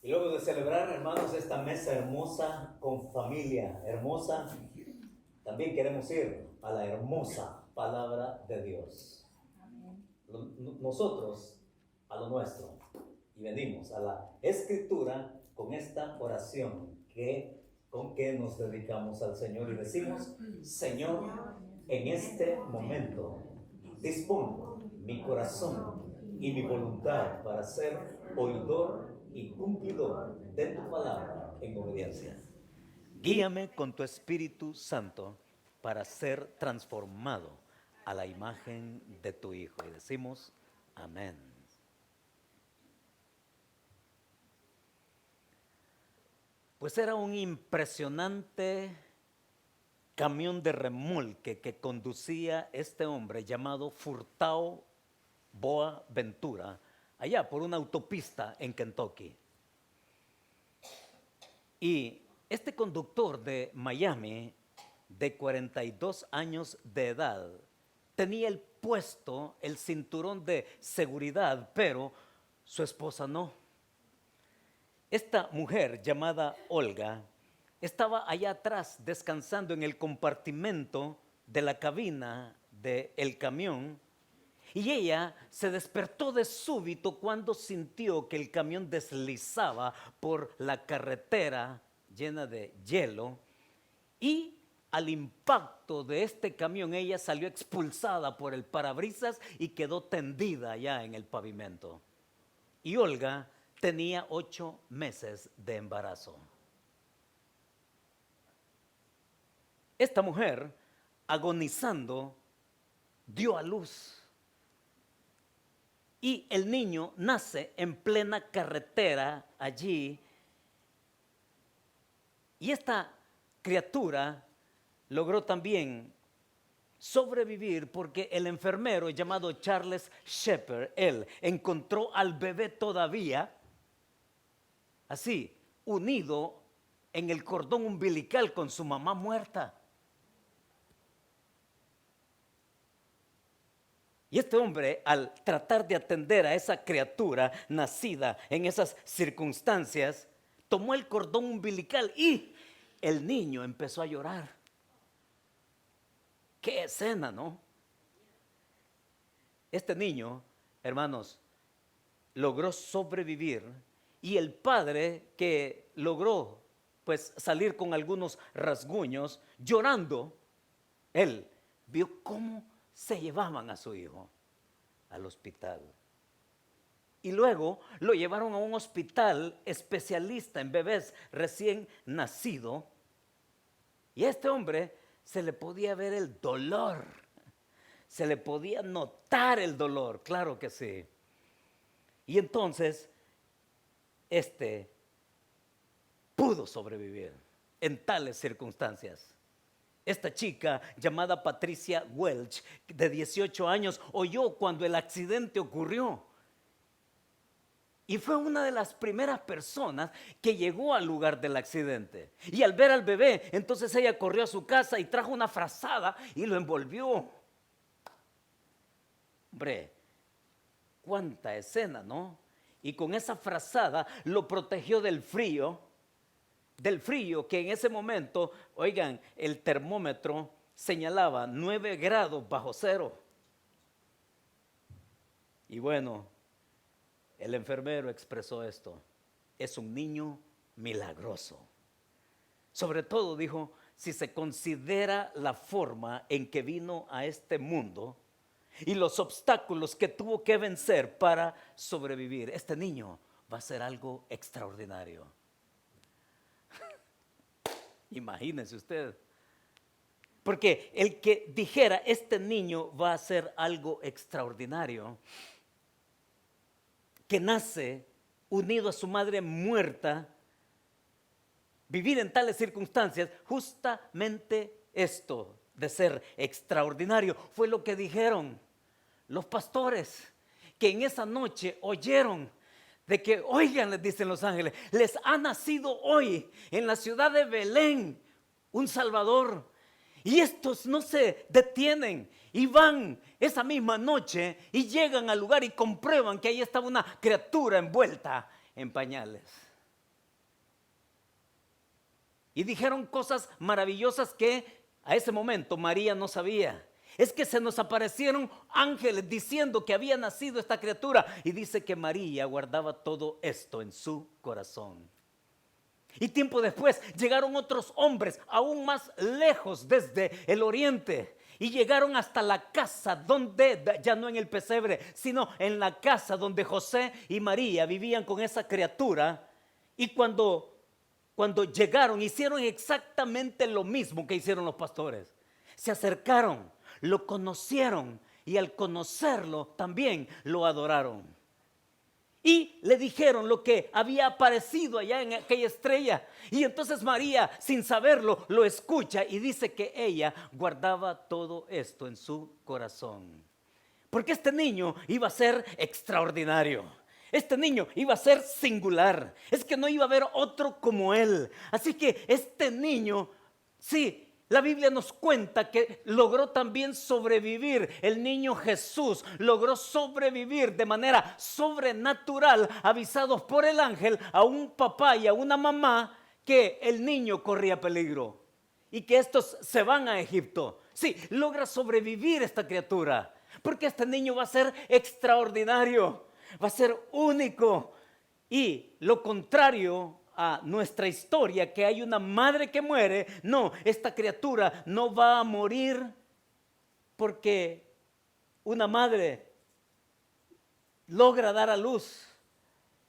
Y luego de celebrar, hermanos, esta mesa hermosa con familia hermosa, también queremos ir a la hermosa palabra de Dios. Nosotros a lo nuestro. Y venimos a la escritura con esta oración con que nos dedicamos al Señor y decimos: Señor, en este momento dispongo mi corazón y mi voluntad para ser oidor y cumplidor de tu palabra en obediencia. Guíame con tu Espíritu Santo para ser transformado a la imagen de tu Hijo. Y decimos: amén. Pues era un impresionante camión de remolque que conducía este hombre llamado Furtado Boaventura, allá por una autopista en Kentucky. Y este conductor de Miami, de 42 años de edad, tenía el puesto, el cinturón de seguridad, pero su esposa no. Esta mujer llamada Olga estaba allá atrás descansando en el compartimento de la cabina del camión, y ella se despertó de súbito cuando sintió que el camión deslizaba por la carretera llena de hielo, y al impacto de este camión ella salió expulsada por el parabrisas y quedó tendida allá en el pavimento. Y Olga tenía 8 meses de embarazo. Esta mujer, agonizando, dio a luz. Y el niño nace en plena carretera allí. Y esta criatura logró también sobrevivir porque el enfermero llamado Charles Shepard, él encontró al bebé todavía así, unido en el cordón umbilical con su mamá muerta. Y este hombre, al tratar de atender a esa criatura nacida en esas circunstancias, tomó el cordón umbilical y el niño empezó a llorar. ¡Qué escena!, ¿no? Este niño, hermanos, logró sobrevivir, y el padre, que logró pues salir con algunos rasguños, llorando, él vio cómo se llevaban a su hijo al hospital. Y luego lo llevaron a un hospital especialista en bebés recién nacido. Y a este hombre se le podía ver el dolor, se le podía notar el dolor, claro que sí. Y entonces, pudo sobrevivir en tales circunstancias. Esta chica llamada Patricia Welch, de 18 años, oyó cuando el accidente ocurrió. Y fue una de las primeras personas que llegó al lugar del accidente. Y al ver al bebé, entonces ella corrió a su casa y trajo una frazada y lo envolvió. Hombre, cuánta escena, ¿no? Y con esa frazada lo protegió del frío que en ese momento, oigan, el termómetro señalaba 9 grados bajo cero. Y bueno, el enfermero expresó esto: es un niño milagroso. Sobre todo, dijo, si se considera la forma en que vino a este mundo y los obstáculos que tuvo que vencer para sobrevivir. Este niño va a ser algo extraordinario. Imagínense usted. Porque el que dijera, este niño va a ser algo extraordinario, que nace unido a su madre muerta, vivir en tales circunstancias, justamente esto de ser extraordinario fue lo que dijeron los pastores, que en esa noche oyeron de que, oigan, les dicen los ángeles, les ha nacido hoy en la ciudad de Belén un Salvador. Y estos no se detienen y van esa misma noche y llegan al lugar y comprueban que ahí estaba una criatura envuelta en pañales. Y dijeron cosas maravillosas que a ese momento María no sabía. Es que se nos aparecieron ángeles diciendo que había nacido esta criatura. Y dice que María guardaba todo esto en su corazón. Y tiempo después llegaron otros hombres aún más lejos desde el oriente. Y llegaron hasta la casa donde, ya no en el pesebre, sino en la casa donde José y María vivían con esa criatura. Y cuando llegaron, hicieron exactamente lo mismo que hicieron los pastores. Se acercaron, lo conocieron y al conocerlo también lo adoraron. Y le dijeron lo que había aparecido allá en aquella estrella. Y entonces María, sin saberlo, lo escucha y dice que ella guardaba todo esto en su corazón. Porque este niño iba a ser extraordinario. Este niño iba a ser singular. Es que no iba a haber otro como él. Así que este niño, sí, la Biblia nos cuenta que logró también sobrevivir. El niño Jesús logró sobrevivir de manera sobrenatural, avisados por el ángel a un papá y a una mamá que el niño corría peligro y que estos se van a Egipto. Sí, logra sobrevivir esta criatura, porque este niño va a ser extraordinario, va a ser único. Y lo contrario a nuestra historia, que hay una madre que muere, no, esta criatura no va a morir porque una madre logra dar a luz.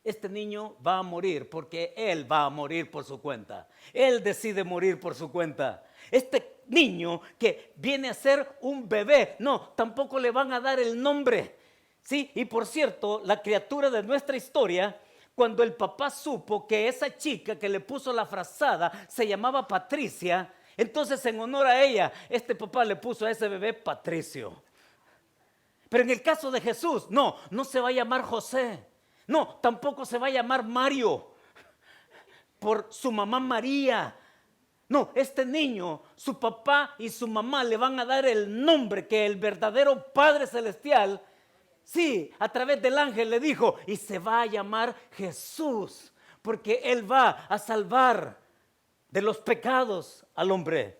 Este niño va a morir porque él va a morir por su cuenta. Él decide morir por su cuenta. Este niño que viene a ser un bebé, no, tampoco le van a dar el nombre. Sí, y por cierto, la criatura de nuestra historia, cuando el papá supo que esa chica que le puso la frazada se llamaba Patricia, entonces en honor a ella, este papá le puso a ese bebé Patricio. Pero en el caso de Jesús, no se va a llamar José, no, tampoco se va a llamar Mario por su mamá María. No, este niño, su papá y su mamá le van a dar el nombre que el verdadero Padre Celestial, sí, a través del ángel le dijo, y se va a llamar Jesús, porque Él va a salvar de los pecados al hombre.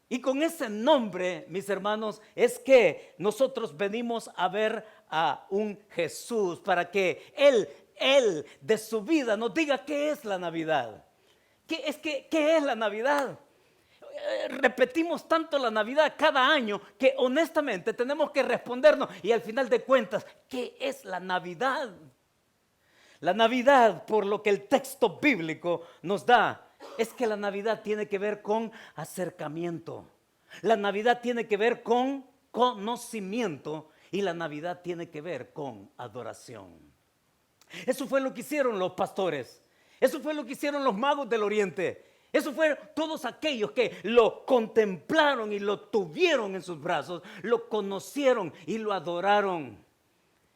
Y con ese nombre, mis hermanos, es que nosotros venimos a ver a un Jesús para que Él de su vida nos diga qué es la Navidad. ¿Qué es la Navidad? Repetimos tanto la Navidad cada año que honestamente tenemos que respondernos y al final de cuentas, ¿qué es la Navidad? La Navidad, por lo que el texto bíblico nos da, es que la Navidad tiene que ver con acercamiento. La Navidad tiene que ver con conocimiento y la Navidad tiene que ver con adoración. Eso fue lo que hicieron los pastores. Eso fue lo que hicieron los magos del Oriente. Eso fueron todos aquellos que lo contemplaron y lo tuvieron en sus brazos, lo conocieron y lo adoraron.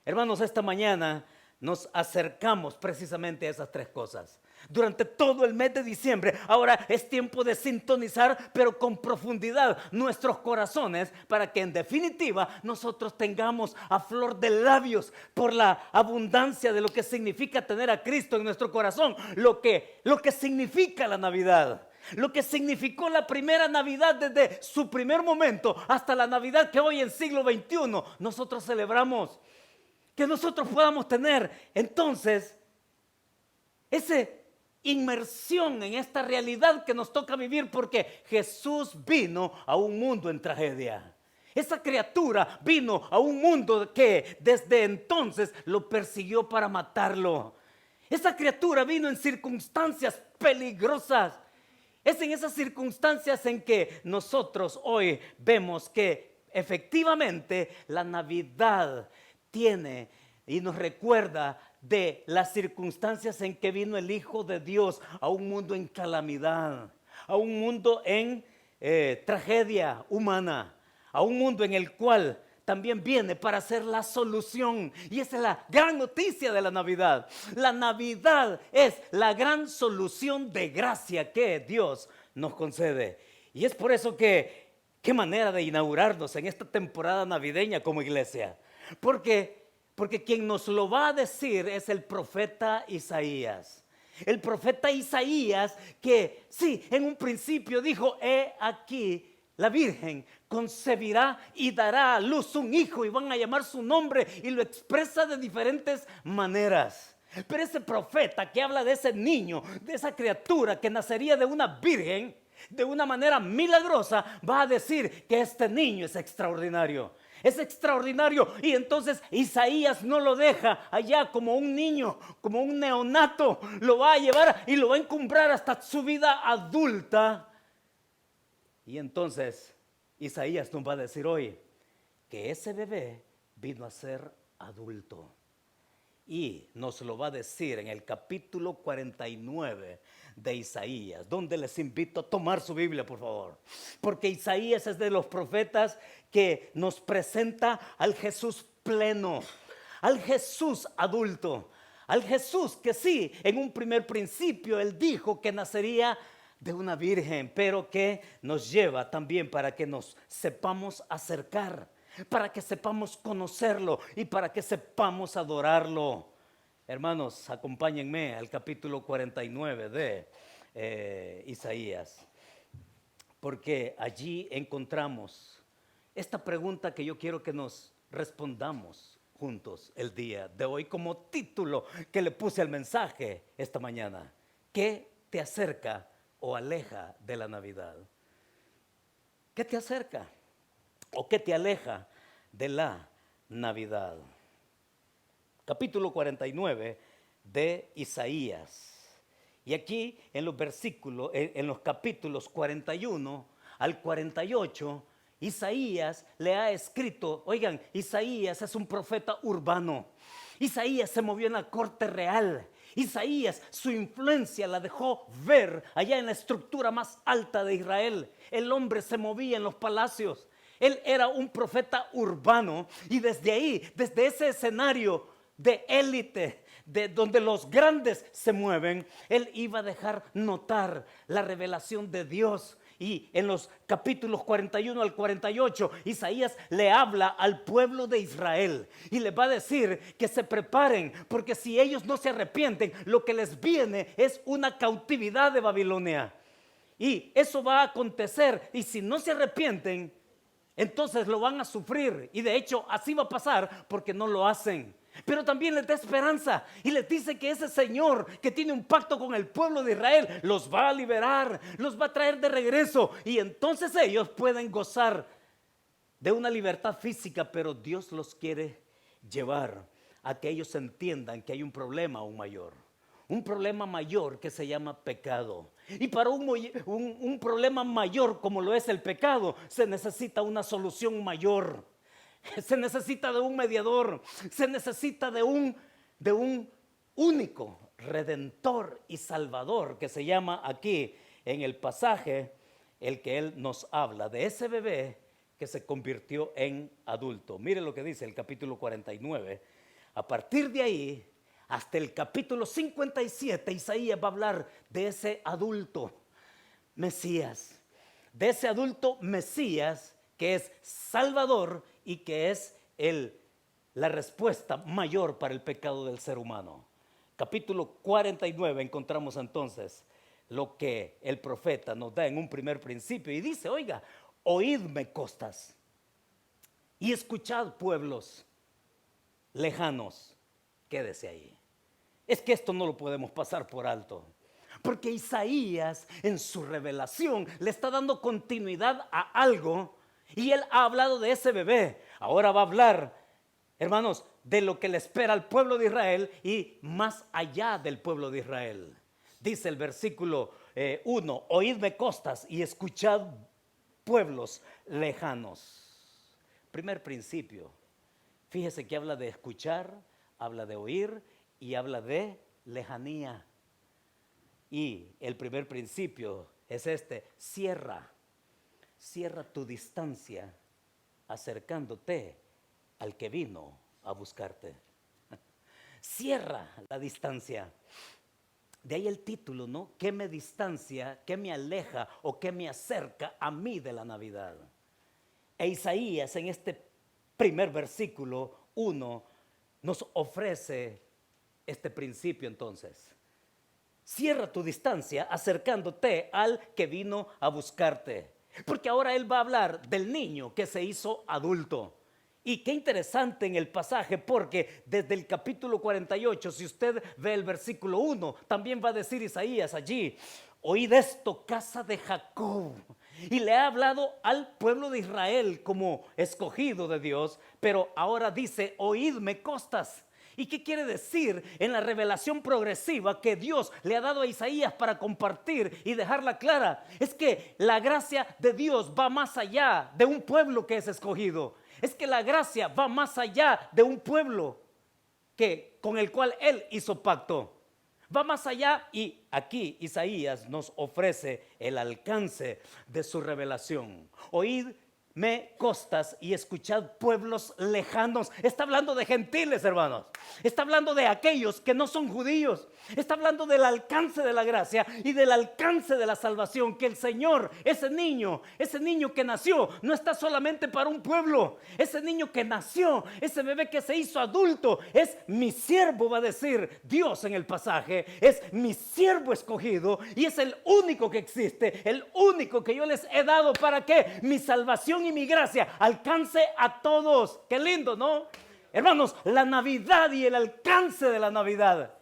Hermanos, esta mañana nos acercamos precisamente a esas tres cosas. Durante todo el mes de diciembre, ahora es tiempo de sintonizar, pero con profundidad, nuestros corazones, para que en definitiva nosotros tengamos a flor de labios por la abundancia de lo que significa tener a Cristo en nuestro corazón, lo que significa la Navidad. Lo que significó la primera Navidad desde su primer momento hasta la Navidad que hoy en siglo XXI nosotros celebramos. Que nosotros podamos tener entonces esa inmersión en esta realidad que nos toca vivir, porque Jesús vino a un mundo en tragedia. Esa criatura vino a un mundo que desde entonces lo persiguió para matarlo. Esa criatura vino en circunstancias peligrosas. Es en esas circunstancias en que nosotros hoy vemos que efectivamente la Navidad tiene y nos recuerda de las circunstancias en que vino el Hijo de Dios a un mundo en calamidad, a un mundo en tragedia humana, a un mundo en el cual también viene para ser la solución. Y esa es la gran noticia de la Navidad. La Navidad es la gran solución de gracia que Dios nos concede. Y es por eso que, qué manera de inaugurarnos en esta temporada navideña como iglesia. Porque quien nos lo va a decir es el profeta Isaías. El profeta Isaías, que sí, en un principio dijo: he aquí, la Virgen concebirá y dará a luz un hijo y van a llamar su nombre, y lo expresa de diferentes maneras. Pero ese profeta que habla de ese niño, de esa criatura que nacería de una virgen, de una manera milagrosa, va a decir que este niño es extraordinario. Es extraordinario. Y entonces Isaías no lo deja allá como un niño, como un neonato. Lo va a llevar y lo va a encumbrar hasta su vida adulta. Y entonces Isaías nos va a decir hoy que ese bebé vino a ser adulto. Y nos lo va a decir en el capítulo 49 de Isaías, donde les invito a tomar su Biblia, por favor. Porque Isaías es de los profetas que nos presenta al Jesús pleno, al Jesús adulto, al Jesús que sí, en un primer principio él dijo que nacería de una virgen, pero que nos lleva también para que nos sepamos acercar, para que sepamos conocerlo y para que sepamos adorarlo. Hermanos, acompáñenme al capítulo 49 de Isaías, porque allí encontramos esta pregunta que yo quiero que nos respondamos juntos el día de hoy, como título que le puse al mensaje esta mañana: ¿qué te acerca o aleja de la Navidad? ¿Qué te acerca o qué te aleja de la Navidad? Capítulo 49 de Isaías. Y aquí en los versículos, en los capítulos 41 al 48, Isaías le ha escrito. Oigan, Isaías es un profeta urbano. Isaías se movió en la corte real. Isaías, su influencia la dejó ver allá en la estructura más alta de Israel. El hombre se movía en los palacios. Él era un profeta urbano, y desde ahí, desde ese escenario de élite, de donde los grandes se mueven, él iba a dejar notar la revelación de Dios. Y en los capítulos 41 al 48, Isaías le habla al pueblo de Israel y le va a decir que se preparen, porque si ellos no se arrepienten, lo que les viene es una cautividad de Babilonia. Y eso va a acontecer, y si no se arrepienten, entonces lo van a sufrir. Y de hecho así va a pasar, porque no lo hacen. Pero también les da esperanza y les dice que ese Señor que tiene un pacto con el pueblo de Israel los va a liberar, los va a traer de regreso, y entonces ellos pueden gozar de una libertad física, pero Dios los quiere llevar a que ellos entiendan que hay un problema aún mayor. Un problema mayor que se llama pecado. Y para un problema mayor como lo es el pecado, se necesita una solución mayor. Se necesita de un mediador, se necesita de un único redentor y salvador, que se llama aquí en el pasaje, el que él nos habla de ese bebé que se convirtió en adulto. Mire lo que dice el capítulo 49. A partir de ahí hasta el capítulo 57, Isaías va a hablar de ese adulto Mesías, de ese adulto Mesías que es Salvador y que es la respuesta mayor para el pecado del ser humano. Capítulo 49 encontramos entonces lo que el profeta nos da en un primer principio y dice: oiga, oídme costas y escuchad pueblos lejanos. Quédese ahí. Es que esto no lo podemos pasar por alto, porque Isaías en su revelación le está dando continuidad a algo. Y él ha hablado de ese bebé. Ahora va a hablar, hermanos, de lo que le espera al pueblo de Israel y más allá del pueblo de Israel. Dice el versículo 1: oídme costas y escuchad pueblos lejanos. Primer principio. Fíjese que habla de escuchar, habla de oír y habla de lejanía. Y el primer principio es cierra tu distancia acercándote al que vino a buscarte. Cierra la distancia. De ahí el título, ¿no? ¿Qué me distancia, qué me aleja o qué me acerca a mí de la Navidad? E Isaías en este primer versículo 1 nos ofrece este principio entonces. Cierra tu distancia acercándote al que vino a buscarte. Porque ahora él va a hablar del niño que se hizo adulto. Y qué interesante en el pasaje, porque desde el capítulo 48, si usted ve el versículo 1, también va a decir Isaías allí: oíd esto, casa de Jacob. Y le ha hablado al pueblo de Israel como escogido de Dios, pero ahora dice: oídme, costas. ¿Y qué quiere decir en la revelación progresiva que Dios le ha dado a Isaías para compartir y dejarla clara? Es que la gracia de Dios va más allá de un pueblo que es escogido. Es que la gracia va más allá de un pueblo con el cual Él hizo pacto. Va más allá, y aquí Isaías nos ofrece el alcance de su revelación. Oídme, costas, y escuchad, pueblos lejanos. Está hablando de gentiles, hermanos. Está hablando de aquellos que no son judíos. Está hablando del alcance de la gracia y del alcance de la salvación. Que el Señor, ese niño que nació, no está solamente para un pueblo. Ese niño que nació, ese bebé que se hizo adulto, es mi siervo, va a decir Dios en el pasaje. Es mi siervo escogido y es el único que existe, el único que yo les he dado para que mi salvación y mi gracia alcance a todos. Qué lindo, ¿no? Hermanos, la Navidad y el alcance de la Navidad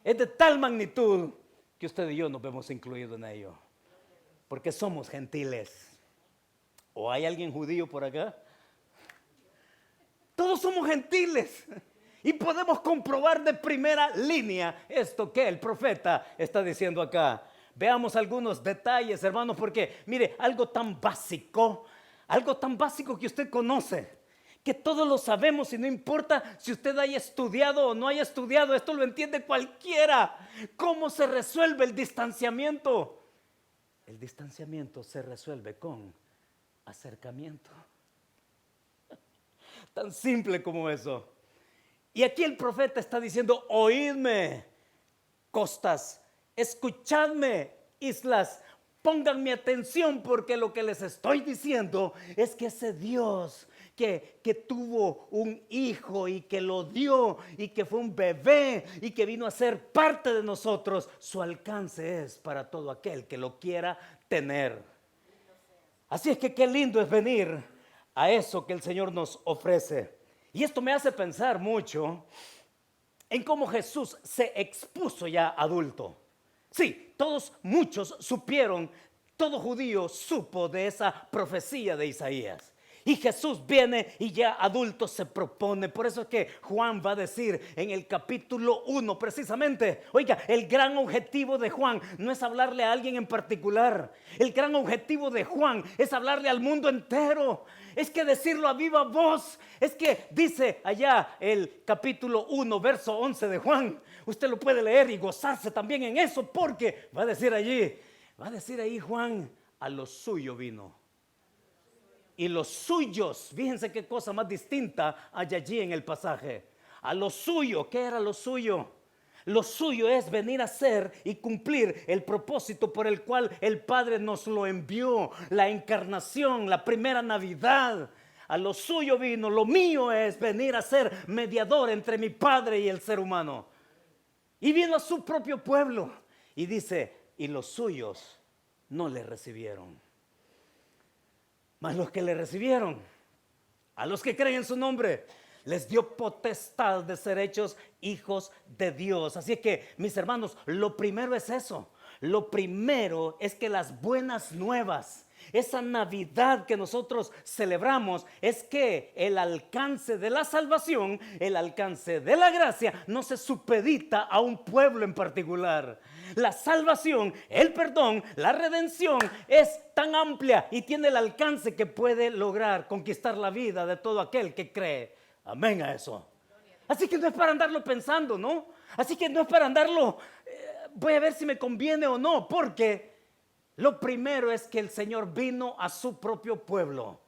es de tal magnitud que usted y yo nos vemos incluidos en ello, porque somos gentiles. ¿O hay alguien judío por acá? Todos somos gentiles y podemos comprobar de primera línea esto que el profeta está diciendo acá. Veamos algunos detalles, hermanos, porque mire, algo tan básico que usted conoce, que todos lo sabemos, y no importa si usted haya estudiado o no haya estudiado, esto lo entiende cualquiera. ¿Cómo se resuelve el distanciamiento? El distanciamiento se resuelve con acercamiento. Tan simple como eso. Y aquí el profeta está diciendo: oídme, costas, escuchadme, islas, pónganme atención, porque lo que les estoy diciendo es que ese Dios que tuvo un hijo y que lo dio y que fue un bebé y que vino a ser parte de nosotros, su alcance es para todo aquel que lo quiera tener. Así es que qué lindo es venir a eso que el Señor nos ofrece. Y esto me hace pensar mucho en cómo Jesús se expuso ya adulto. Sí, muchos supieron, todo judío supo de esa profecía de Isaías. Y Jesús viene y ya adulto se propone. Por eso es que Juan va a decir en el capítulo 1 precisamente, oiga, el gran objetivo de Juan no es hablarle a alguien en particular. El gran objetivo de Juan es hablarle al mundo entero. Es que decirlo a viva voz. Es que dice allá el capítulo 1, verso 11 de Juan. Usted lo puede leer y gozarse también en eso, porque va a decir ahí Juan: a lo suyo vino. Y los suyos, fíjense qué cosa más distinta hay allí en el pasaje. A lo suyo, ¿qué era lo suyo? Lo suyo es venir a hacer y cumplir el propósito por el cual el Padre nos lo envió. La encarnación, la primera Navidad. A lo suyo vino, lo mío es venir a ser mediador entre mi Padre y el ser humano. Y vino a su propio pueblo. Y dice: y los suyos no le recibieron. Mas los que le recibieron, a los que creen en su nombre, les dio potestad de ser hechos hijos de Dios. Así es que, mis hermanos, lo primero es eso. Lo primero es que las buenas nuevas, esa Navidad que nosotros celebramos, es que el alcance de la salvación, el alcance de la gracia, no se supedita a un pueblo en particular. La salvación, el perdón, la redención es tan amplia y tiene el alcance que puede lograr conquistar la vida de todo aquel que cree. Amén a eso. Así que no es para andarlo pensando, ¿no? Así que no es para andarlo, voy a ver si me conviene o no, porque lo primero es que el Señor vino a su propio pueblo.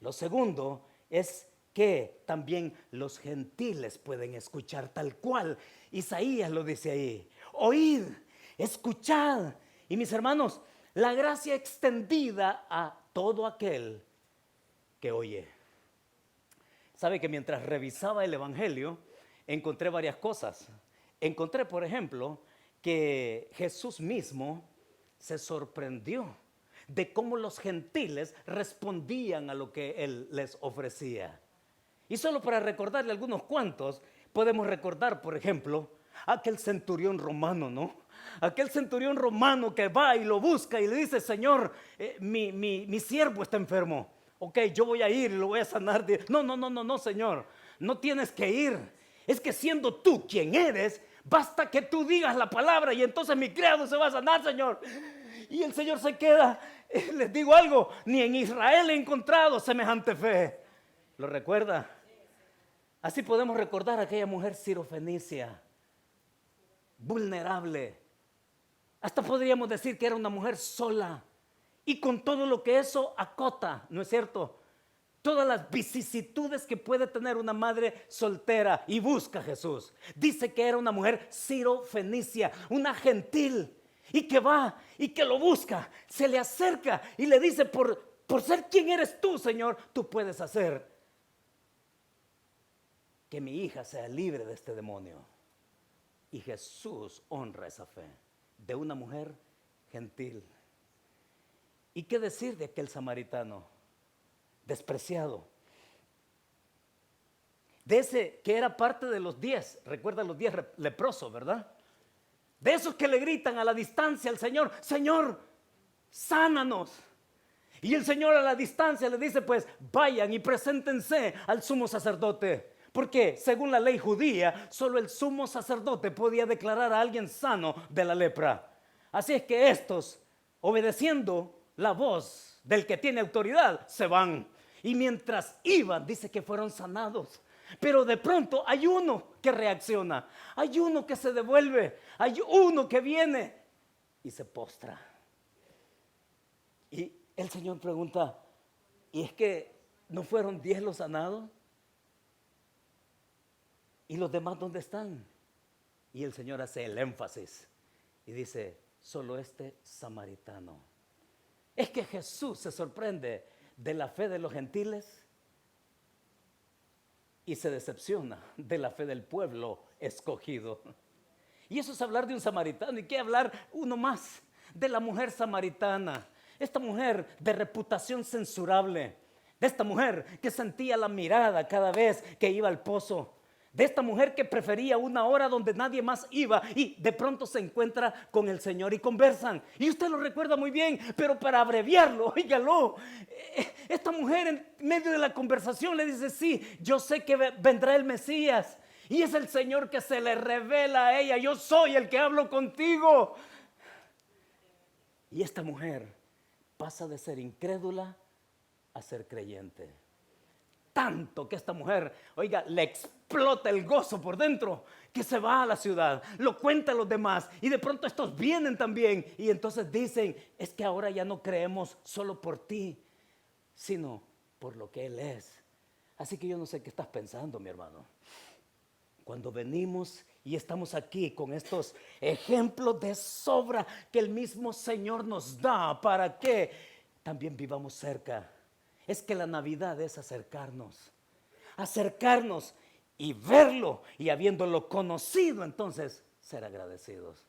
Lo segundo es que también los gentiles pueden escuchar, tal cual Isaías lo dice ahí. Oíd, escuchad. Y mis hermanos, la gracia extendida a todo aquel que oye. Sabe que mientras revisaba el Evangelio, encontré varias cosas. Encontré, por ejemplo, que Jesús mismo se sorprendió de cómo los gentiles respondían a lo que Él les ofrecía. Y solo para recordarle algunos cuantos, podemos recordar, por ejemplo, aquel centurión romano, ¿no? Aquel centurión romano que va y lo busca y le dice: Señor, mi siervo está enfermo. Ok, yo voy a ir y lo voy a sanar. No, Señor, no tienes que ir. Es que siendo tú quien eres, basta que tú digas la palabra y entonces mi criado se va a sanar, Señor. Y el Señor se queda. Les digo algo, ni en Israel he encontrado semejante fe. ¿Lo recuerda? Así podemos recordar a aquella mujer sirofenicia, vulnerable. Hasta podríamos decir que era una mujer sola. Y con todo lo que eso acota, ¿no es cierto? Todas las vicisitudes que puede tener una madre soltera y busca a Jesús. Dice que era una mujer sirofenicia, una gentil, y que va y que lo busca, se le acerca y le dice: por ser quien eres tú, Señor, tú puedes hacer que mi hija sea libre de este demonio. Y Jesús honra esa fe de una mujer gentil. ¿Y qué decir de aquel samaritano despreciado? De ese que era parte de los 10, recuerda los 10 leprosos, ¿verdad? De esos que le gritan a la distancia al Señor: Señor, sánanos. Y el Señor a la distancia le dice: pues vayan y preséntense al sumo sacerdote. Porque según la ley judía, solo el sumo sacerdote podía declarar a alguien sano de la lepra. Así es que estos, obedeciendo la voz del que tiene autoridad, se van. Y mientras iban, dice que fueron sanados. Pero de pronto hay uno que reacciona, hay uno que se devuelve, hay uno que viene y se postra. Y el Señor pregunta: ¿y es que no fueron 10 los sanados? ¿Y los demás dónde están? Y el Señor hace el énfasis y dice: solo este samaritano. Es que Jesús se sorprende de la fe de los gentiles y se decepciona de la fe del pueblo escogido. Y eso es hablar de un samaritano. ¿Y qué hablar uno más? De la mujer samaritana. Esta mujer de reputación censurable. De esta mujer que sentía la mirada cada vez que iba al pozo. De esta mujer que prefería una hora donde nadie más iba y de pronto se encuentra con el Señor y conversan. Y usted lo recuerda muy bien, pero para abreviarlo, óigalo, esta mujer en medio de la conversación le dice: sí, yo sé que vendrá el Mesías. Y es el Señor que se le revela a ella: yo soy el que hablo contigo. Y esta mujer pasa de ser incrédula a ser creyente. Tanto que esta mujer, oiga, le explota el gozo por dentro, que se va a la ciudad, lo cuenta a los demás y de pronto estos vienen también y entonces dicen: es que ahora ya no creemos solo por ti, sino por lo que Él es. Así que yo no sé qué estás pensando, mi hermano, cuando venimos y estamos aquí con estos ejemplos de sobra que el mismo Señor nos da para que también vivamos cerca. Es que la Navidad es acercarnos y verlo, y habiéndolo conocido, entonces ser agradecidos.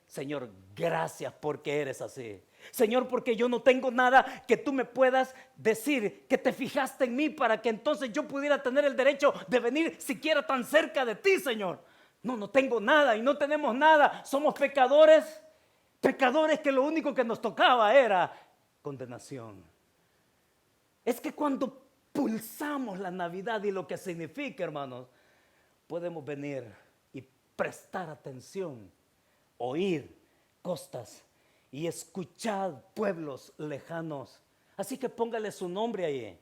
Señor, gracias porque eres así. Señor, porque yo no tengo nada que tú me puedas decir que te fijaste en mí para que entonces yo pudiera tener el derecho de venir siquiera tan cerca de ti, Señor. No tengo nada y no tenemos nada. Somos pecadores que lo único que nos tocaba era condenación. Es que cuando pulsamos la Navidad y lo que significa, hermanos, podemos venir y prestar atención, oír costas y escuchar pueblos lejanos. Así que póngale su nombre ahí.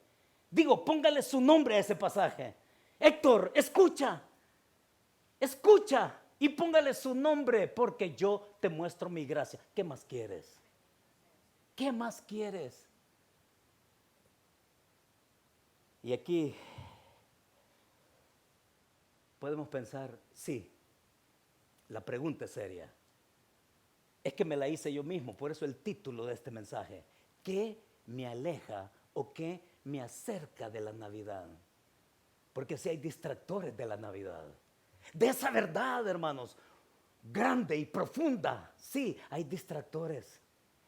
Póngale su nombre a ese pasaje. Héctor, escucha y póngale su nombre, porque yo te muestro mi gracia. ¿Qué más quieres? ¿Qué más quieres? Y aquí podemos pensar: sí, la pregunta es seria. Es que me la hice yo mismo, por eso el título de este mensaje: ¿qué me aleja o qué me acerca de la Navidad? Porque si hay distractores de la Navidad, de esa verdad, hermanos, grande y profunda. Sí, hay distractores,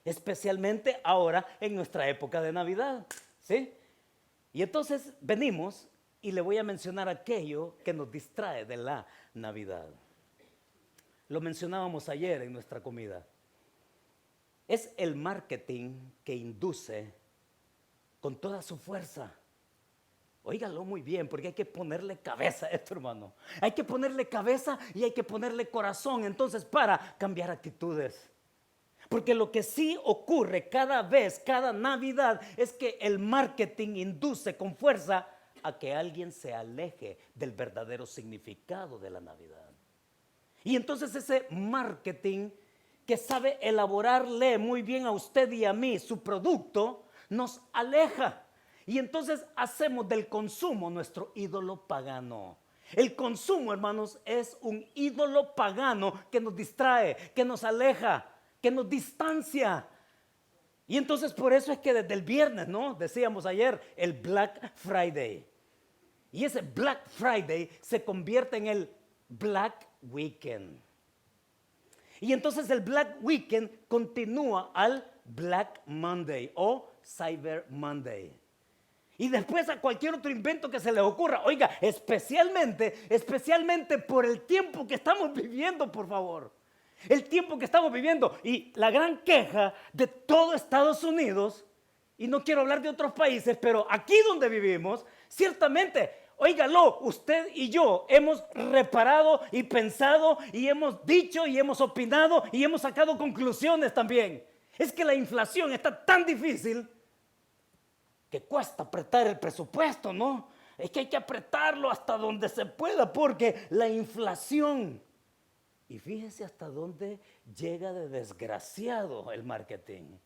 especialmente ahora en nuestra época de Navidad, ¿sí? Y entonces venimos y le voy a mencionar aquello que nos distrae de la Navidad. Lo mencionábamos ayer en nuestra comida. Es el marketing que induce con toda su fuerza. Óigalo muy bien, porque hay que ponerle cabeza a esto, hermano. Hay que ponerle cabeza y hay que ponerle corazón, entonces, para cambiar actitudes. Porque lo que sí ocurre cada vez, cada Navidad, es que el marketing induce con fuerza a que alguien se aleje del verdadero significado de la Navidad. Y entonces ese marketing que sabe elaborarle muy bien a usted y a mí su producto, nos aleja. Y entonces hacemos del consumo nuestro ídolo pagano. El consumo, hermanos, es un ídolo pagano que nos distrae, que nos aleja, que nos distancia. Y entonces por eso es que desde el viernes, ¿no? Decíamos ayer, el Black Friday. Y ese Black Friday se convierte en el Black Weekend. Y entonces el Black Weekend continúa al Black Monday o Cyber Monday. Y después a cualquier otro invento que se les ocurra. Oiga, especialmente por el tiempo que estamos viviendo, por favor. El tiempo que estamos viviendo. Y la gran queja de todo Estados Unidos, y no quiero hablar de otros países, pero aquí donde vivimos, ciertamente, óigalo, usted y yo hemos reparado y pensado y hemos dicho y hemos opinado y hemos sacado conclusiones también. Es que la inflación está tan difícil que cuesta apretar el presupuesto, ¿no? Es que hay que apretarlo hasta donde se pueda porque la inflación. Y fíjese hasta dónde llega de desgraciado el marketing.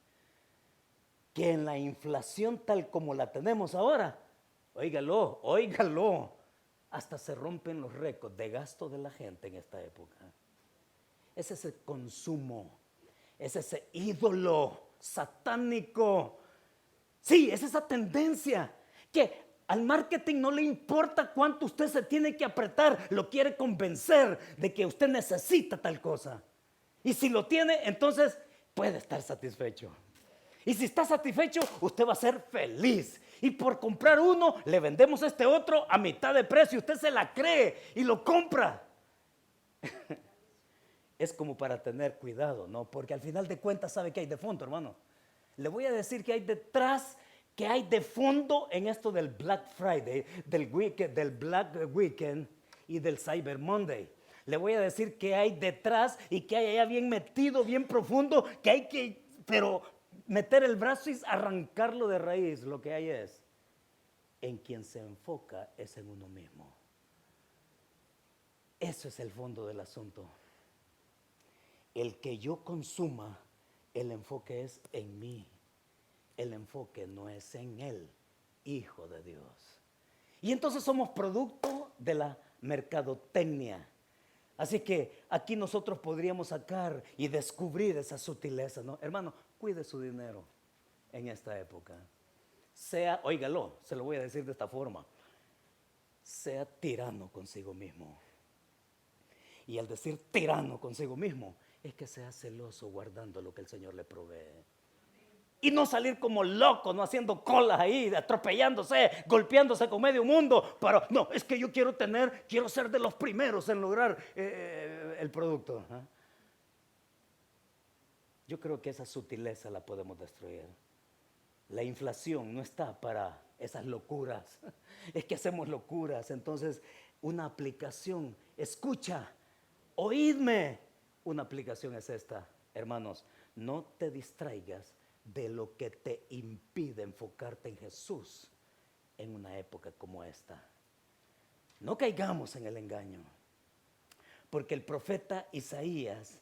Que en la inflación tal como la tenemos ahora, óigalo, hasta se rompen los récords de gasto de la gente en esta época. Es ese consumo, es ese ídolo satánico. Sí, es esa tendencia que al marketing no le importa cuánto usted se tiene que apretar, lo quiere convencer de que usted necesita tal cosa. Y si lo tiene, entonces puede estar satisfecho. Y si está satisfecho, usted va a ser feliz. Y por comprar uno, le vendemos este otro a mitad de precio. Usted se la cree y lo compra. Es como para tener cuidado, ¿no? Porque al final de cuentas, ¿sabe qué hay de fondo, hermano? Le voy a decir que hay detrás, que hay de fondo en esto del Black Friday, del Black Weekend y del Cyber Monday. Le voy a decir que hay detrás y que hay allá bien metido, bien profundo, que hay que, pero meter el brazo y arrancarlo de raíz. Lo que hay es, en quien se enfoca es en uno mismo. Eso es el fondo del asunto. El que yo consuma, el enfoque es en mí. El enfoque no es en el Hijo de Dios. Y entonces somos producto de la mercadotecnia. Así que aquí nosotros podríamos sacar y descubrir esa sutileza, ¿no? Hermano, cuide su dinero en esta época. Óigalo, se lo voy a decir de esta forma. Sea tirano consigo mismo. Y al decir tirano consigo mismo, es que sea celoso guardando lo que el Señor le provee. Y no salir como loco, no haciendo colas ahí, atropellándose, golpeándose con medio mundo. Pero no, es que yo quiero ser de los primeros en lograr el producto. Yo creo que esa sutileza la podemos destruir. La inflación no está para esas locuras. Es que hacemos locuras. Entonces, una aplicación, escucha, oídme. Una aplicación es esta, hermanos. No te distraigas de lo que te impide enfocarte en Jesús en una época como esta. No caigamos en el engaño, porque el profeta Isaías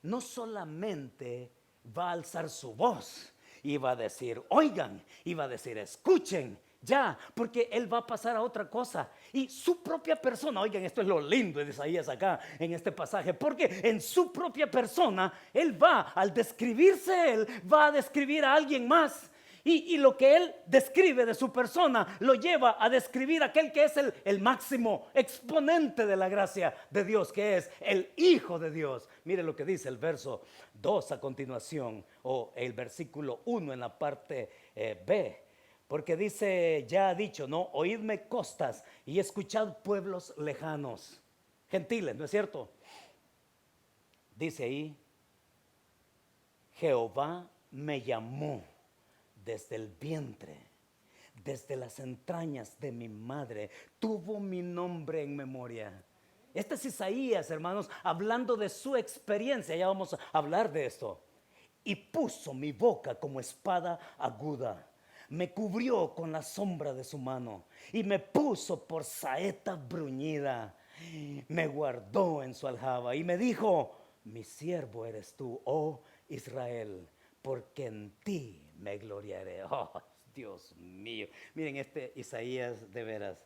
no solamente va a alzar su voz y va a decir, oigan, y va a decir, escuchen, ya, porque él va a pasar a otra cosa. Y su propia persona, oigan, esto es lo lindo de Isaías acá en este pasaje, porque en su propia persona, él va, al describirse él, va a describir a alguien más Y lo que él describe de su persona lo lleva a describir aquel que es el máximo exponente de la gracia de Dios, que es el Hijo de Dios. Mire lo que dice el verso 2 a continuación, o el versículo 1 en la parte B. Porque dice, ya ha dicho, ¿no? Oídme costas y escuchad pueblos lejanos. Gentiles, ¿no es cierto? Dice ahí, Jehová me llamó desde el vientre, desde las entrañas de mi madre, tuvo mi nombre en memoria. Este es Isaías, hermanos, hablando de su experiencia. Ya vamos a hablar de esto. Y puso mi boca como espada aguda, me cubrió con la sombra de su mano y me puso por saeta bruñida. Me guardó en su aljaba y me dijo, mi siervo eres tú, oh Israel, porque en ti me gloriaré. Oh, Dios mío. Miren, este Isaías de veras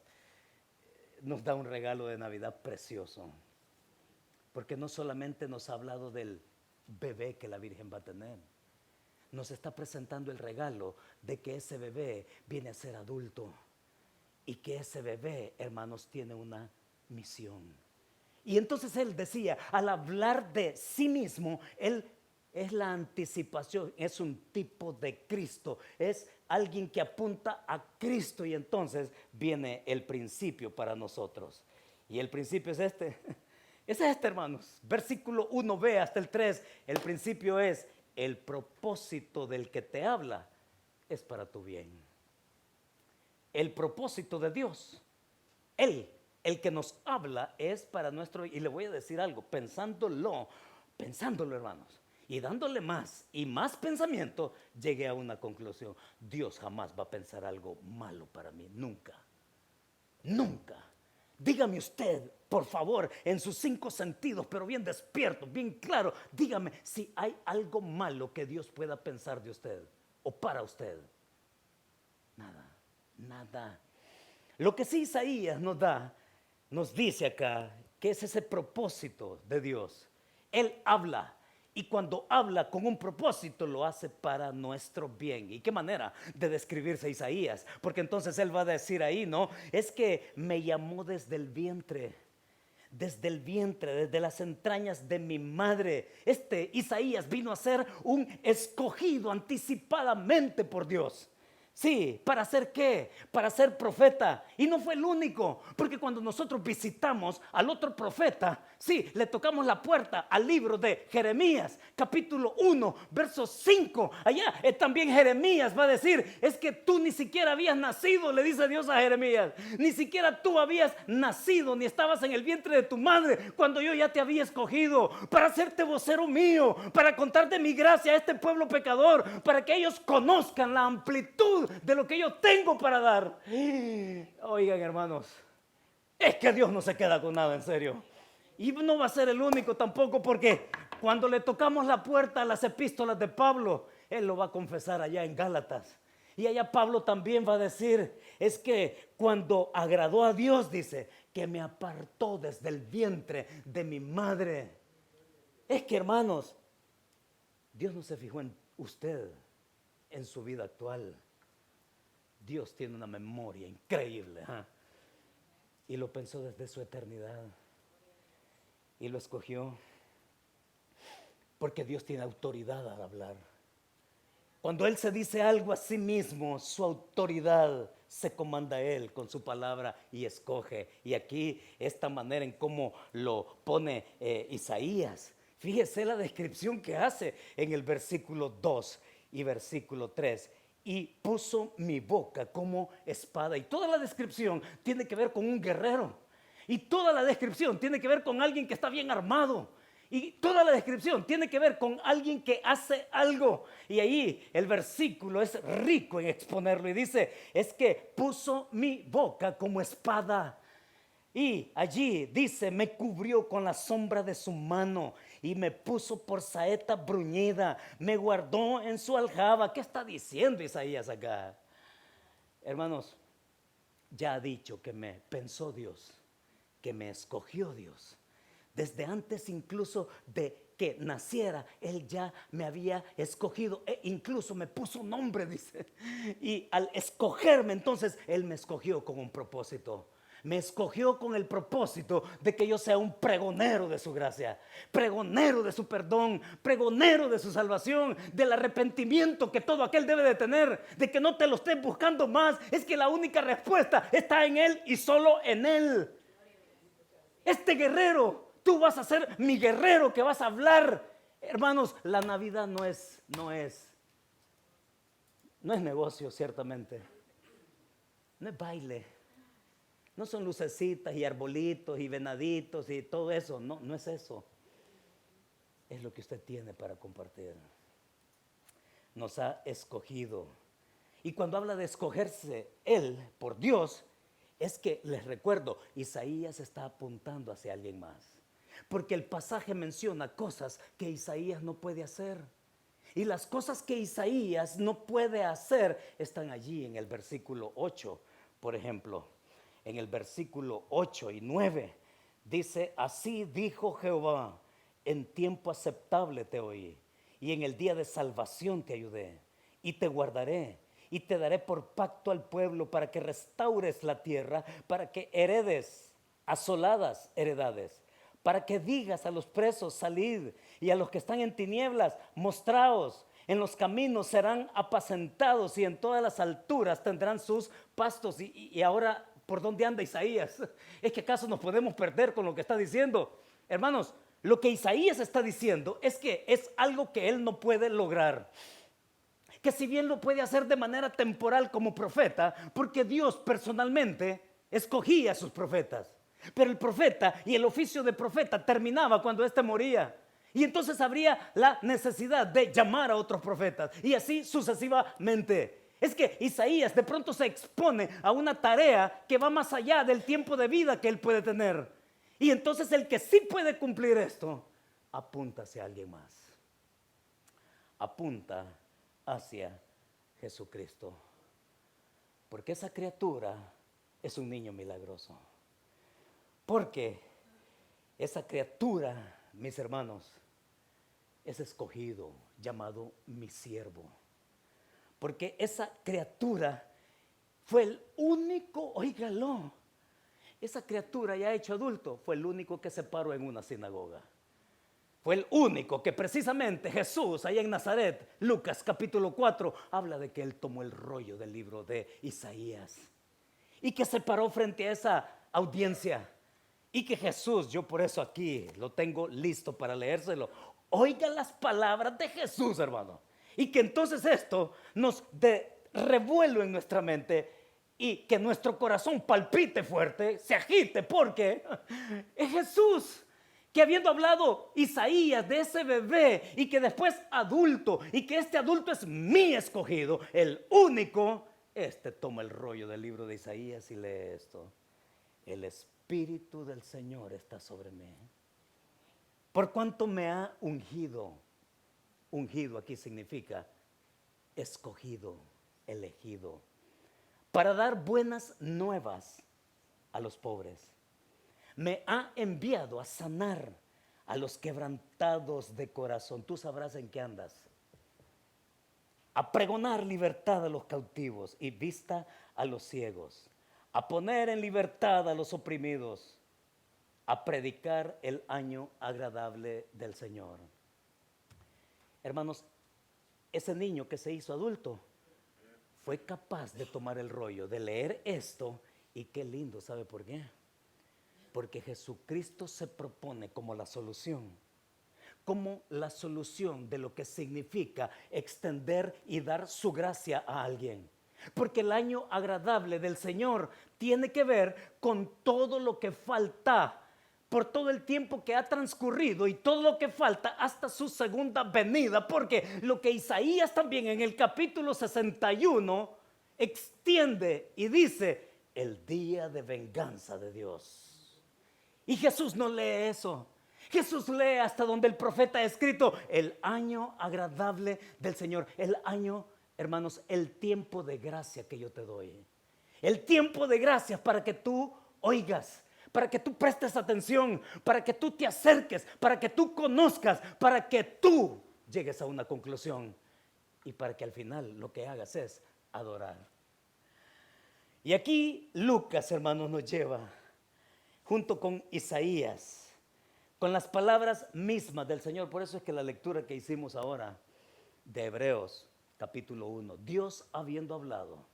nos da un regalo de Navidad precioso, porque no solamente nos ha hablado del bebé que la Virgen va a tener, nos está presentando el regalo de que ese bebé viene a ser adulto y que ese bebé, hermanos, tiene una misión. Y entonces él decía, al hablar de sí mismo, él es la anticipación, es un tipo de Cristo, es alguien que apunta a Cristo, y entonces viene el principio para nosotros. Y el principio es este, es este, hermanos, versículo 1b hasta el 3, el principio es, el propósito del que te habla es para tu bien. El propósito de Dios, Él, el que nos habla es para nuestro, y le voy a decir algo, pensándolo hermanos, y dándole más y más pensamiento, llegué a una conclusión. Dios jamás va a pensar algo malo para mí, nunca, nunca. Dígame usted, por favor, en sus 5 sentidos, pero bien despierto, bien claro, dígame si hay algo malo que Dios pueda pensar de usted o para usted. Nada, nada. Lo que sí Isaías nos dice acá, que es ese propósito de Dios. Él habla, y cuando habla con un propósito lo hace para nuestro bien. ¿Y qué manera de describirse Isaías? Porque entonces él va a decir ahí, ¿no? Es que me llamó desde el vientre, desde las entrañas de mi madre. Este Isaías vino a ser un escogido anticipadamente por Dios. Sí, ¿para hacer qué? Para ser profeta. Y no fue el único, porque cuando nosotros visitamos al otro profeta, sí, le tocamos la puerta al libro de Jeremías, capítulo 1, verso 5. Allá también Jeremías va a decir, es que tú ni siquiera habías nacido, le dice Dios a Jeremías. Ni siquiera tú habías nacido, ni estabas en el vientre de tu madre, cuando yo ya te había escogido para hacerte vocero mío, para contar de mi gracia a este pueblo pecador, para que ellos conozcan la amplitud de lo que yo tengo para dar. Oigan, hermanos, es que Dios no se queda con nada, en serio. Y no va a ser el único tampoco, porque cuando le tocamos la puerta a las epístolas de Pablo, él lo va a confesar allá en Gálatas. Y allá Pablo también va a decir, es que cuando agradó a Dios, dice, que me apartó desde el vientre de mi madre. Es que, hermanos, Dios no se fijó en usted, en su vida actual. Dios tiene una memoria increíble, ¿eh? Y lo pensó desde su eternidad y lo escogió, porque Dios tiene autoridad al hablar. Cuando Él se dice algo a sí mismo, su autoridad se comanda a Él con su palabra y escoge. Y aquí esta manera en cómo lo pone Isaías, fíjese la descripción que hace en el versículo 2 y versículo 3. Y puso mi boca como espada. Y toda la descripción tiene que ver con un guerrero. Y toda la descripción tiene que ver con alguien que está bien armado. Y toda la descripción tiene que ver con alguien que hace algo. Y ahí el versículo es rico en exponerlo. Y dice, es que puso mi boca como espada. Y allí dice, me cubrió con la sombra de su mano y me puso por saeta bruñida, me guardó en su aljaba. ¿Qué está diciendo Isaías acá? Hermanos, ya ha dicho que me pensó Dios, que me escogió Dios, desde antes incluso de que naciera, Él ya me había escogido. Incluso me puso nombre, dice. Y al escogerme, entonces, Él me escogió con un propósito. Me escogió con el propósito de que yo sea un pregonero de su gracia, pregonero de su perdón, pregonero de su salvación, del arrepentimiento que todo aquel debe de tener, de que no te lo estés buscando más. Es que la única respuesta está en Él y solo en Él. Este guerrero, tú vas a ser mi guerrero que vas a hablar. Hermanos, la Navidad no es negocio, ciertamente. No es baile. No son lucecitas y arbolitos y venaditos y todo eso. No, no es eso. Es lo que usted tiene para compartir. Nos ha escogido. Y cuando habla de escogerse Él por Dios, es que les recuerdo, Isaías está apuntando hacia alguien más. Porque el pasaje menciona cosas que Isaías no puede hacer. Y las cosas que Isaías no puede hacer están allí en el versículo 8, por ejemplo. En el versículo 8 y 9 dice: así dijo Jehová, en tiempo aceptable te oí, y en el día de salvación te ayudé, y te guardaré, y te daré por pacto al pueblo, para que restaures la tierra, para que heredes asoladas heredades, para que digas a los presos: salid, y a los que están en tinieblas: mostraos. En los caminos serán apacentados, y en todas las alturas tendrán sus pastos. Y ahora, ¿por dónde anda Isaías? ¿Es que acaso nos podemos perder con lo que está diciendo? Hermanos, lo que Isaías está diciendo es que es algo que él no puede lograr. Que si bien lo puede hacer de manera temporal como profeta, porque Dios personalmente escogía a sus profetas. Pero el profeta y el oficio de profeta terminaba cuando éste moría. Y entonces habría la necesidad de llamar a otros profetas. Y así sucesivamente. Es que Isaías de pronto se expone a una tarea que va más allá del tiempo de vida que él puede tener. Y entonces el que sí puede cumplir esto, apunta hacia alguien más. Apunta hacia Jesucristo. Porque esa criatura es un niño milagroso. Porque esa criatura, mis hermanos, es escogido, llamado mi siervo. Porque esa criatura fue el único, óigalo, esa criatura ya hecho adulto, fue el único que se paró en una sinagoga. Fue el único que precisamente Jesús, allá en Nazaret, Lucas capítulo 4, habla de que él tomó el rollo del libro de Isaías. Y que se paró frente a esa audiencia. Y que Jesús, yo por eso aquí lo tengo listo para leérselo. Oiga las palabras de Jesús, hermano. Y que entonces esto nos revuelve en nuestra mente y que nuestro corazón palpite fuerte, se agite, porque es Jesús que, habiendo hablado Isaías de ese bebé y que después adulto, y que este adulto es mi escogido, el único, toma el rollo del libro de Isaías y lee esto: el Espíritu del Señor está sobre mí, por cuanto me ha ungido. Ungido aquí significa escogido, elegido, para dar buenas nuevas a los pobres. Me ha enviado a sanar a los quebrantados de corazón. Tú sabrás en qué andas. A pregonar libertad a los cautivos y vista a los ciegos. A poner en libertad a los oprimidos. A predicar el año agradable del Señor. Hermanos, ese niño que se hizo adulto fue capaz de tomar el rollo, de leer esto, y qué lindo, ¿sabe por qué? Porque Jesucristo se propone como la solución de lo que significa extender y dar su gracia a alguien. Porque el año agradable del Señor tiene que ver con todo lo que falta, por todo el tiempo que ha transcurrido y todo lo que falta hasta su segunda venida. Porque lo que Isaías también en el capítulo 61 extiende y dice: el día de venganza de Dios. Y Jesús no lee eso. Jesús lee hasta donde el profeta ha escrito: el año agradable del Señor. El año, hermanos, el tiempo de gracia que yo te doy. El tiempo de gracia para que tú oigas, para que tú prestes atención, para que tú te acerques, para que tú conozcas, para que tú llegues a una conclusión y para que al final lo que hagas es adorar. Y aquí Lucas, hermanos, nos lleva junto con Isaías, con las palabras mismas del Señor. Por eso es que la lectura que hicimos ahora de Hebreos capítulo 1, Dios habiendo hablado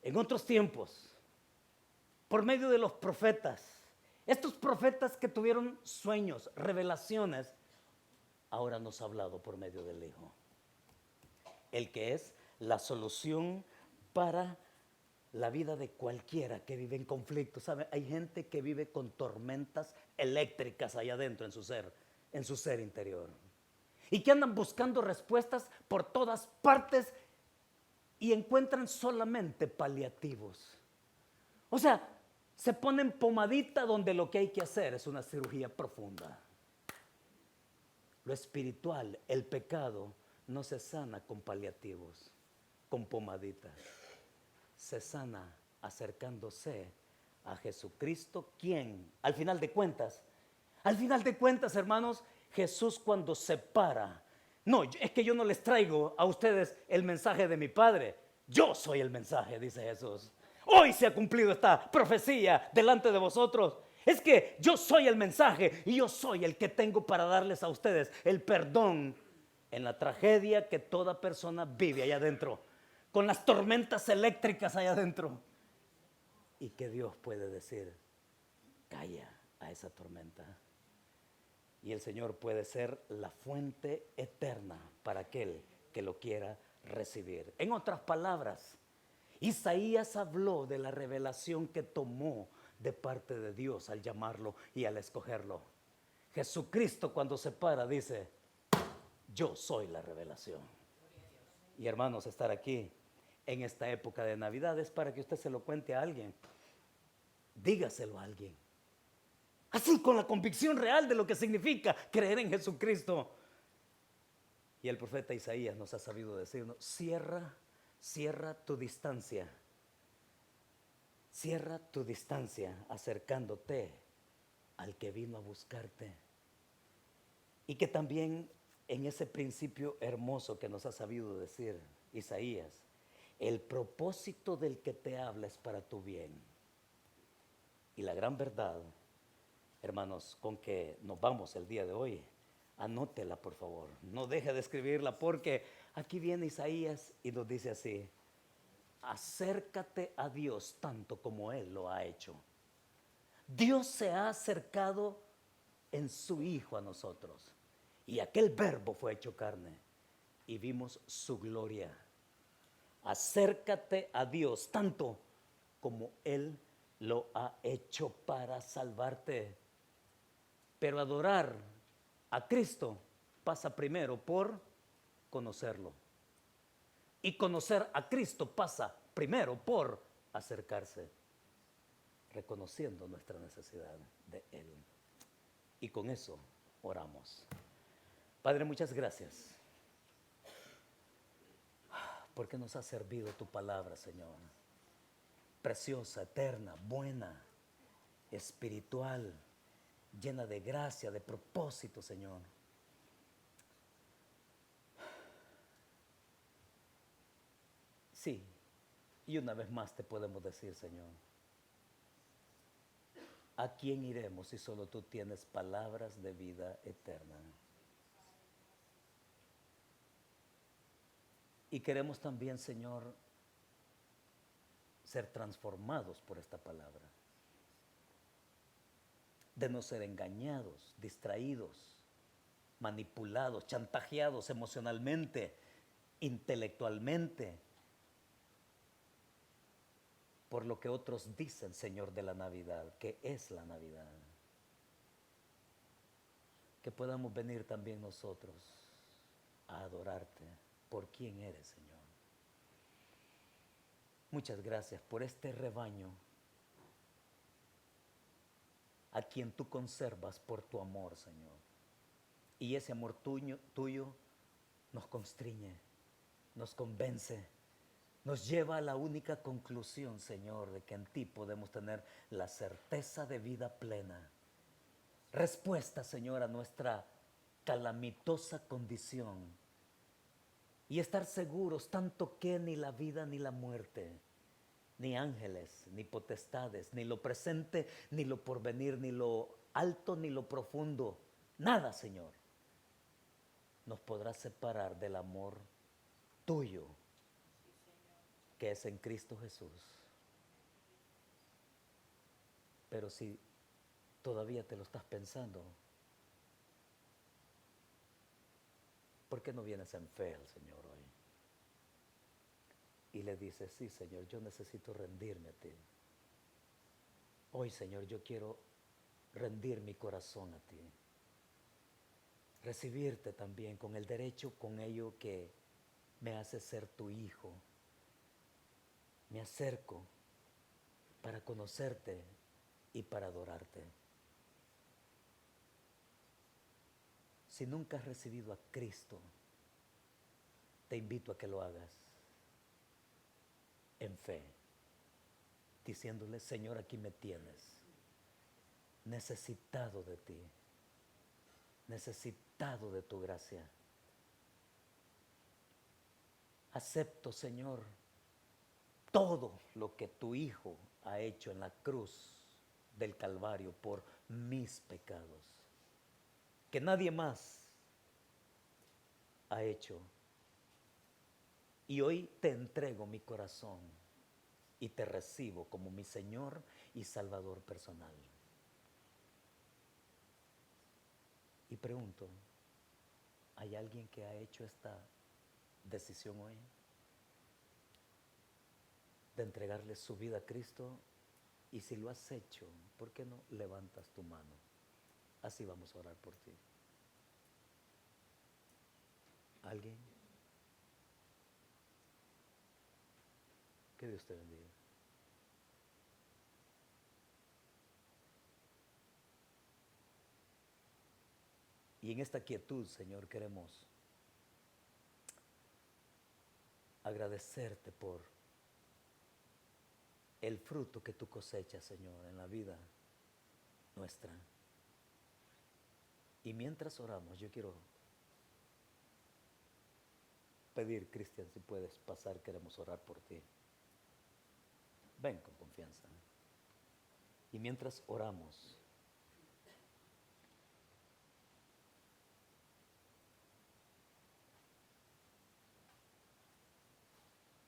en otros tiempos por medio de los profetas, estos profetas que tuvieron sueños, revelaciones, ahora nos ha hablado por medio del Hijo, el que es la solución para la vida de cualquiera que vive en conflicto. ¿Sabe? Hay gente que vive con tormentas eléctricas allá adentro en su ser interior, y que andan buscando respuestas por todas partes y encuentran solamente paliativos. O sea, se ponen pomadita donde lo que hay que hacer es una cirugía profunda. Lo espiritual, el pecado, no se sana con paliativos, con pomaditas. Se sana acercándose a Jesucristo, quien, al final de cuentas, hermanos, Jesús cuando se para, no, es que yo no les traigo a ustedes el mensaje de mi Padre, yo soy el mensaje, dice Jesús. Hoy se ha cumplido esta profecía delante de vosotros. Es que yo soy el mensaje y yo soy el que tengo para darles a ustedes el perdón en la tragedia que toda persona vive allá adentro, con las tormentas eléctricas allá adentro. Y que Dios puede decir, calla a esa tormenta. Y el Señor puede ser la fuente eterna para aquel que lo quiera recibir. En otras palabras, Isaías habló de la revelación que tomó de parte de Dios al llamarlo y al escogerlo. Jesucristo cuando se para dice, yo soy la revelación. Y hermanos, estar aquí en esta época de Navidad es para que usted se lo cuente a alguien. Dígaselo a alguien. Así, con la convicción real de lo que significa creer en Jesucristo. Y el profeta Isaías nos ha sabido decirnos, cierra tu distancia. Cierra tu distancia acercándote al que vino a buscarte. Y que también en ese principio hermoso que nos ha sabido decir Isaías, el propósito del que te habla es para tu bien. Y la gran verdad, hermanos, con que nos vamos el día de hoy, anótela por favor, no deje de escribirla, porque aquí viene Isaías y nos dice así, acércate a Dios tanto como Él lo ha hecho. Dios se ha acercado en su Hijo a nosotros, y aquel verbo fue hecho carne, y vimos su gloria. Acércate a Dios tanto como Él lo ha hecho para salvarte. Pero adorar a Cristo pasa primero por conocerlo. Y conocer a Cristo pasa primero por acercarse, reconociendo nuestra necesidad de Él. Y con eso oramos. Padre, muchas gracias porque nos ha servido tu palabra, Señor. Preciosa, eterna, buena, espiritual, llena de gracia, de propósito, Señor. Sí, y una vez más te podemos decir, Señor, ¿a quién iremos si solo tú tienes palabras de vida eterna? Y queremos también, Señor, ser transformados por esta palabra. De no ser engañados, distraídos, manipulados, chantajeados emocionalmente, intelectualmente, por lo que otros dicen, Señor, de la Navidad, que es la Navidad. Que podamos venir también nosotros a adorarte por quién eres, Señor. Muchas gracias por este rebaño a quien tú conservas por tu amor, Señor. Y ese amor tuyo nos constriñe, nos convence, nos lleva a la única conclusión, Señor, de que en ti podemos tener la certeza de vida plena. Respuesta, Señor, a nuestra calamitosa condición. Y estar seguros tanto que ni la vida ni la muerte, ni ángeles, ni potestades, ni lo presente, ni lo porvenir, ni lo alto, ni lo profundo, nada, Señor, nos podrá separar del amor tuyo, que es en Cristo Jesús. Pero si todavía te lo estás pensando, ¿por qué no vienes en fe al Señor hoy? Y le dices, sí, Señor, yo necesito rendirme a ti. Hoy, Señor, yo quiero rendir mi corazón a ti. Recibirte también con el derecho, con ello que me hace ser tu hijo. Me acerco para conocerte y para adorarte. Si nunca has recibido a Cristo, te invito a que lo hagas en fe, diciéndole, Señor, aquí me tienes, necesitado de ti, necesitado de tu gracia. Acepto, Señor, todo lo que tu Hijo ha hecho en la cruz del Calvario por mis pecados, que nadie más ha hecho. Y hoy te entrego mi corazón y te recibo como mi Señor y Salvador personal. Y pregunto, ¿hay alguien que ha hecho esta decisión hoy? De entregarle su vida a Cristo. Y si lo has hecho, ¿por qué no levantas tu mano? Así vamos a orar por ti. ¿Alguien? Que Dios te bendiga. Y en esta quietud, Señor, queremos agradecerte por el fruto que tú cosechas, Señor, en la vida nuestra. Y mientras oramos, yo quiero pedir, Cristian, si puedes pasar, queremos orar por ti. Ven con confianza. Y mientras oramos,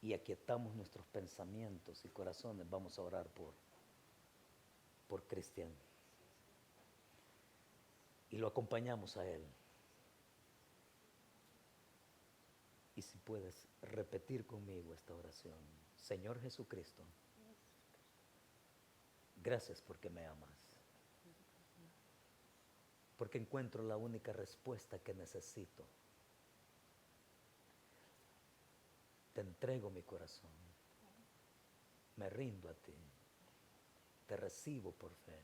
y aquietamos nuestros pensamientos y corazones, vamos a orar por Cristian. Y lo acompañamos a él. Y si puedes repetir conmigo esta oración. Señor Jesucristo, gracias porque me amas. Porque encuentro la única respuesta que necesito. Te entrego mi corazón. Me rindo a ti. Te recibo por fe.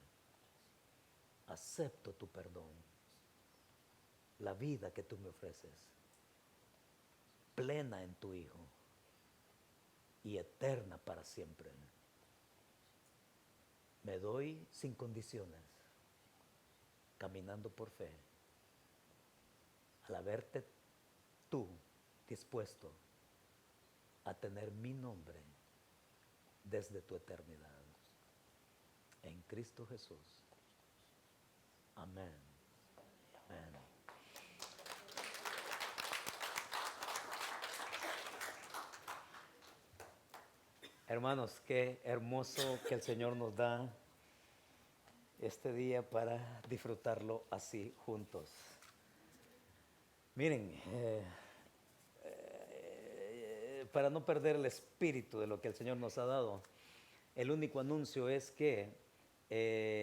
Acepto tu perdón. La vida que tú me ofreces. Plena en tu Hijo. Y eterna para siempre. Me doy sin condiciones. Caminando por fe. Al haberte tú dispuesto a tener mi nombre desde tu eternidad. En Cristo Jesús. Amén. Amén. Hermanos, qué hermoso que el Señor nos da este día para disfrutarlo así juntos. Miren, para no perder el espíritu de lo que el Señor nos ha dado, el único anuncio es que